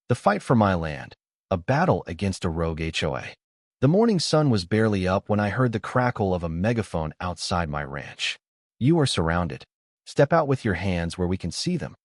The fight for my land. A battle against a rogue HOA. The morning sun was barely up when I heard the crackle of a megaphone outside my ranch. You are surrounded. Step out with your hands where we can see them.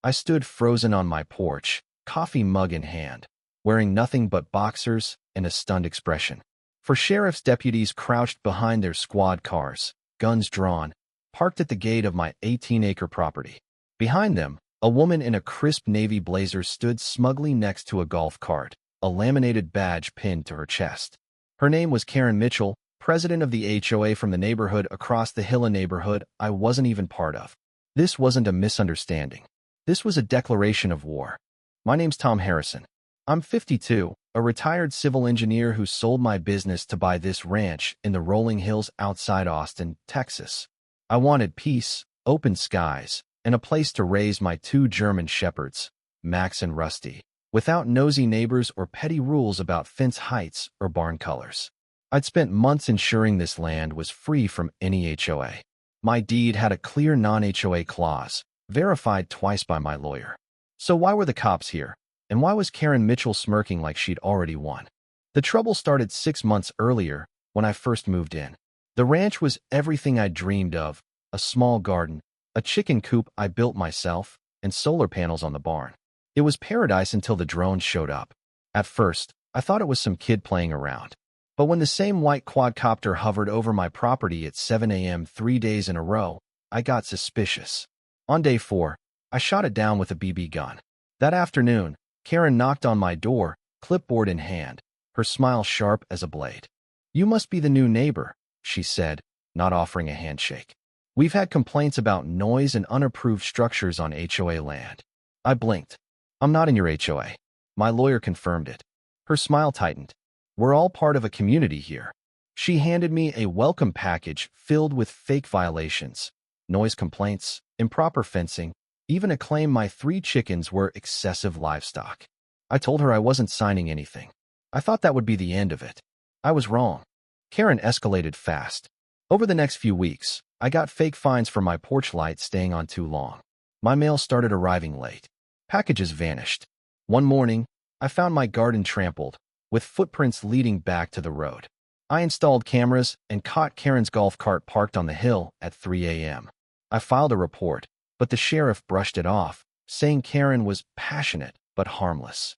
I stood frozen on my porch, coffee mug in hand, wearing nothing but boxers and a stunned expression. For sheriff's deputies crouched behind their squad cars, guns drawn, parked at the gate of my 18-acre property. Behind them, a woman in a crisp navy blazer stood smugly next to a golf cart, a laminated badge pinned to her chest. Her name was Karen Mitchell, president of the HOA from the neighborhood across the hill, a neighborhood I wasn't even part of. This wasn't a misunderstanding. This was a declaration of war. My name's Tom Harrison. I'm 52, a retired civil engineer who sold my business to buy this ranch in the rolling hills outside Austin, Texas. I wanted peace, open skies, and a place to raise my 2 German shepherds, Max and Rusty, without nosy neighbors or petty rules about fence heights or barn colors. I'd spent months ensuring this land was free from any HOA. My deed had a clear non-HOA clause, verified twice by my lawyer. So why were the cops here? And why was Karen Mitchell smirking like she'd already won? The trouble started 6 months earlier, when I first moved in. The ranch was everything I dreamed of: a small garden, a chicken coop I built myself, and solar panels on the barn. It was paradise until the drones showed up. At first, I thought it was some kid playing around. But when the same white quadcopter hovered over my property at 7 a.m. 3 days in a row, I got suspicious. On day 4, I shot it down with a BB gun. That afternoon, Karen knocked on my door, clipboard in hand, her smile sharp as a blade. "You must be the new neighbor," she said, not offering a handshake. "We've had complaints about noise and unapproved structures on HOA land." I blinked. "I'm not in your HOA." My lawyer confirmed it. Her smile tightened. "We're all part of a community here." She handed me a welcome package filled with fake violations, noise complaints, improper fencing, even a claim my 3 chickens were excessive livestock. I told her I wasn't signing anything. I thought that would be the end of it. I was wrong. Karen escalated fast. Over the next few weeks, I got fake fines for my porch light staying on too long. My mail started arriving late. Packages vanished. One morning, I found my garden trampled, with footprints leading back to the road. I installed cameras and caught Karen's golf cart parked on the hill at 3 a.m. I filed a report, but the sheriff brushed it off, saying Karen was passionate but harmless.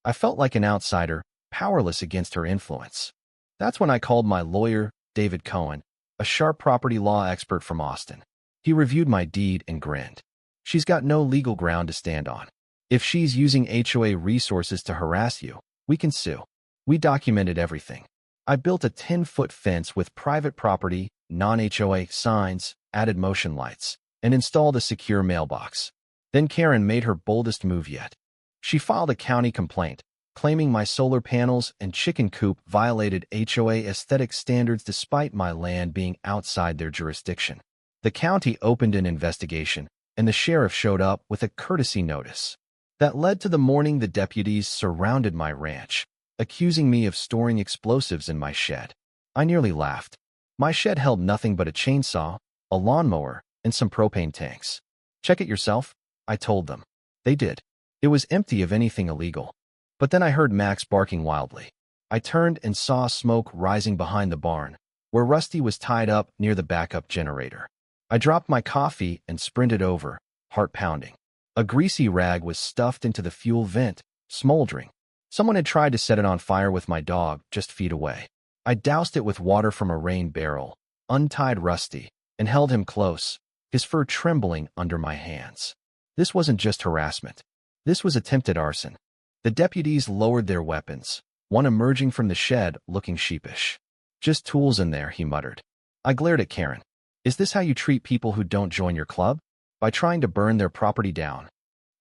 I felt like an outsider, powerless against her influence. That's when I called my lawyer, David Cohen, a sharp property law expert from Austin. He reviewed my deed and grinned. "She's got no legal ground to stand on. If she's using HOA resources to harass you, we can sue." We documented everything. I built a 10-foot fence with private property, non-HOA signs, added motion lights, and installed a secure mailbox. Then Karen made her boldest move yet. She filed a county complaint, claiming my solar panels and chicken coop violated HOA aesthetic standards despite my land being outside their jurisdiction. The county opened an investigation, and the sheriff showed up with a courtesy notice. That led to the morning the deputies surrounded my ranch, accusing me of storing explosives in my shed. I nearly laughed. My shed held nothing but a chainsaw, a lawnmower, and some propane tanks. "Check it yourself," I told them. They did. It was empty of anything illegal. But then I heard Max barking wildly. I turned and saw smoke rising behind the barn, where Rusty was tied up near the backup generator. I dropped my coffee and sprinted over, heart pounding. A greasy rag was stuffed into the fuel vent, smoldering. Someone had tried to set it on fire with my dog just feet away. I doused it with water from a rain barrel, untied Rusty, and held him close, his fur trembling under my hands. This wasn't just harassment. This was attempted arson. The deputies lowered their weapons, one emerging from the shed looking sheepish. "Just tools in there," he muttered. I glared at Karen. "Is this how you treat people who don't join your club? By trying to burn their property down?"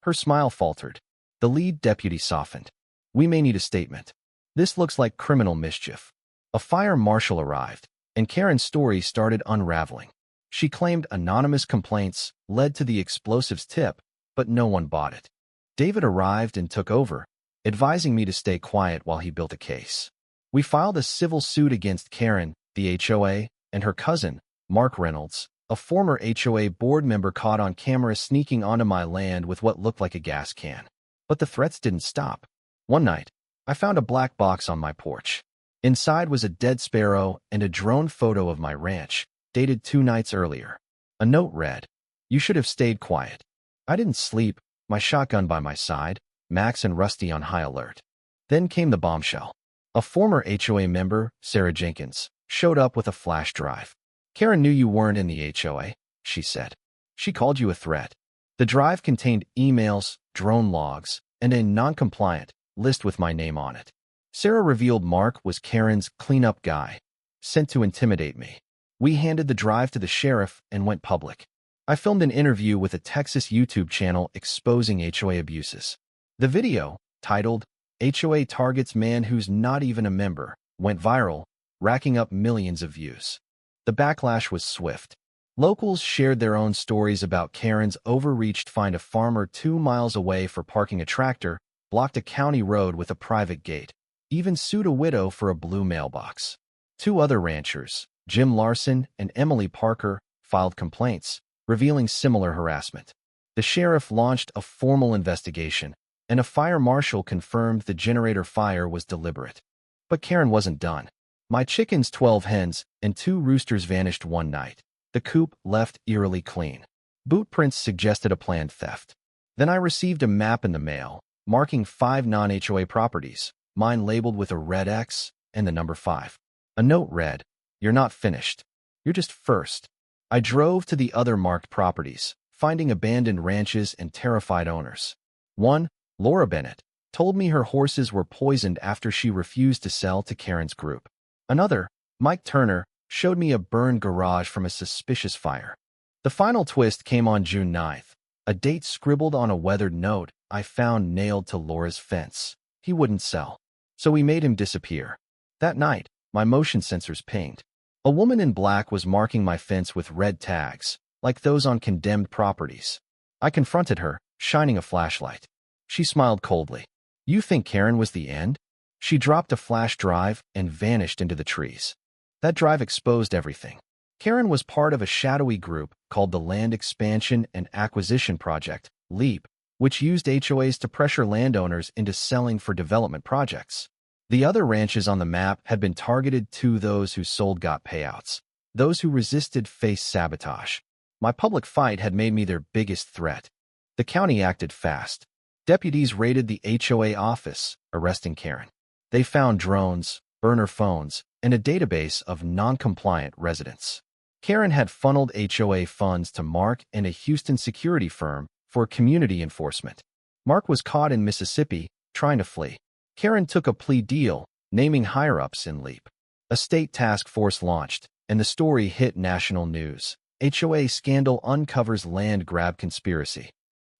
Her smile faltered. The lead deputy softened. "We may need a statement. This looks like criminal mischief." A fire marshal arrived, and Karen's story started unraveling. She claimed anonymous complaints led to the explosives tip, but no one bought it. David arrived and took over, advising me to stay quiet while he built a case. We filed a civil suit against Karen, the HOA, and her cousin, Mark Reynolds, a former HOA board member caught on camera sneaking onto my land with what looked like a gas can. But the threats didn't stop. One night, I found a black box on my porch. Inside was a dead sparrow and a drone photo of my ranch, dated 2 nights earlier. A note read, "You should have stayed quiet." I didn't sleep, my shotgun by my side, Max and Rusty on high alert. Then came the bombshell. A former HOA member, Sarah Jenkins, showed up with a flash drive. "Karen knew you weren't in the HOA," she said. "She called you a threat." The drive contained emails, drone logs, and a non-compliant list with my name on it. Sarah revealed Mark was Karen's cleanup guy, sent to intimidate me. We handed the drive to the sheriff and went public. I filmed an interview with a Texas YouTube channel exposing HOA abuses. The video, titled "HOA Targets Man Who's Not Even a Member," went viral, racking up millions of views. The backlash was swift. Locals shared their own stories about Karen's overreach, fined a farmer 2 miles away for parking a tractor, blocked a county road with a private gate, even sued a widow for a blue mailbox. 2 other ranchers, Jim Larson and Emily Parker, filed complaints, revealing similar harassment. The sheriff launched a formal investigation, and a fire marshal confirmed the generator fire was deliberate. But Karen wasn't done. My chickens, 12 hens, and 2 roosters vanished one night. The coop left eerily clean. Boot prints suggested a planned theft. Then I received a map in the mail, marking 5 non-HOA properties, mine labeled with a red X and the number 5. A note read, "You're not finished. You're just first." I drove to the other marked properties, finding abandoned ranches and terrified owners. One, Laura Bennett, told me her horses were poisoned after she refused to sell to Karen's group. Another, Mike Turner, showed me a burned garage from a suspicious fire. The final twist came on June 9th, a date scribbled on a weathered note I found nailed to Laura's fence. He wouldn't sell, so we made him disappear. That night, my motion sensors pinged. A woman in black was marking my fence with red tags, like those on condemned properties. I confronted her, shining a flashlight. She smiled coldly. "You think Karen was the end?" She dropped a flash drive and vanished into the trees. That drive exposed everything. Karen was part of a shadowy group called the Land Expansion and Acquisition Project, LEAP, which used HOAs to pressure landowners into selling for development projects. The other ranches on the map had been targeted too. Those who sold got payouts. Those who resisted faced sabotage. My public fight had made me their biggest threat. The county acted fast. Deputies raided the HOA office, arresting Karen. They found drones, burner phones, and a database of non-compliant residents. Karen had funneled HOA funds to Mark and a Houston security firm for community enforcement. Mark was caught in Mississippi, trying to flee. Karen took a plea deal, naming higher-ups in LEAP. A state task force launched, and the story hit national news. HOA scandal uncovers land grab conspiracy.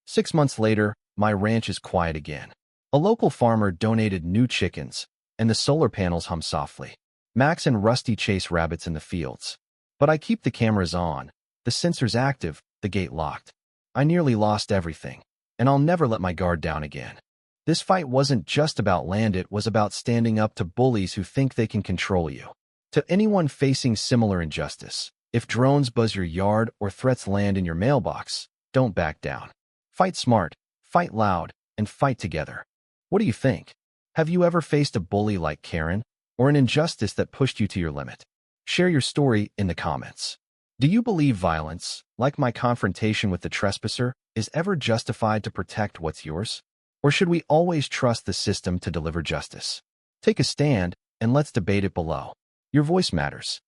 6 months later, my ranch is quiet again. A local farmer donated new chickens, and the solar panels hum softly. Max and Rusty chase rabbits in the fields. But I keep the cameras on, the sensors active, the gate locked. I nearly lost everything, and I'll never let my guard down again. This fight wasn't just about land, it was about standing up to bullies who think they can control you. To anyone facing similar injustice, if drones buzz your yard or threats land in your mailbox, don't back down. Fight smart, fight loud, and fight together. What do you think? Have you ever faced a bully like Karen, or an injustice that pushed you to your limit? Share your story in the comments. Do you believe violence, like my confrontation with the trespasser, is ever justified to protect what's yours? Or should we always trust the system to deliver justice? Take a stand, and let's debate it below. Your voice matters.